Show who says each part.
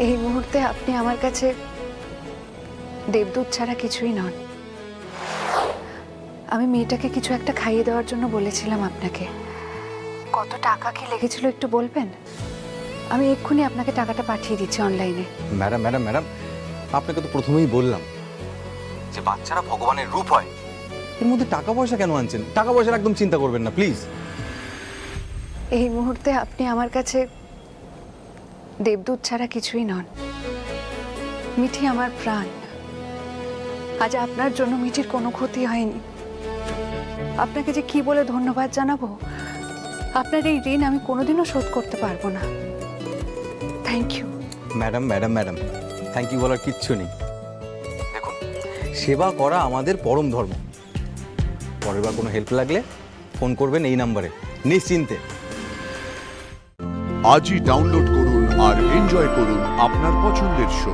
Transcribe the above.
Speaker 1: এই মুহূর্তে আপনি আমার কাছে দেবদূত ছাড়া কিছুই নন। আমি মেয়েটাকে কিছু একটা খাইয়ে দেওয়ার জন্য বলেছিলাম আপনাকে। কত টাকা কি লেগেছিল একটু বলবেন? আমি এক্ষুনি আপনাকে টাকাটা পাঠিয়ে দিচ্ছি অনলাইনে।
Speaker 2: ম্যাডাম ম্যাডাম ম্যাডাম, আপনাকে তো প্রথমেই বললাম যে বাচ্চারা ভগবানের রূপ হয়। এর মধ্যে টাকা পয়সা কেন আনছেন? টাকা পয়সার একদম চিন্তা করবেন না প্লিজ।
Speaker 1: এই মুহূর্তে আপনি আমার কাছে দেবদূত ছাড়া কিছুই নন। মিঠি আমার প্রাণ। আজ আপনার জন্য মিঠির কোনো ক্ষতি হয়নি। আপনাকে যে কি বলে ধন্যবাদ জানাবো, আপনার এই ঋণ আমি কোনোদিনও শোধ করতে পারবো না। Thank you.
Speaker 2: Madam madam madam, thank you বলার কিচ্ছু নেই। দেখুন, সেবা করা আমাদের পরম ধর্ম। পরের বার কোনো হেল্প লাগলে ফোন করবেন এই নাম্বারে, নিশ্চিন্তে।
Speaker 3: আজই ডাউনলোড করুন আর এনজয় করুন আপনার পছন্দের শো।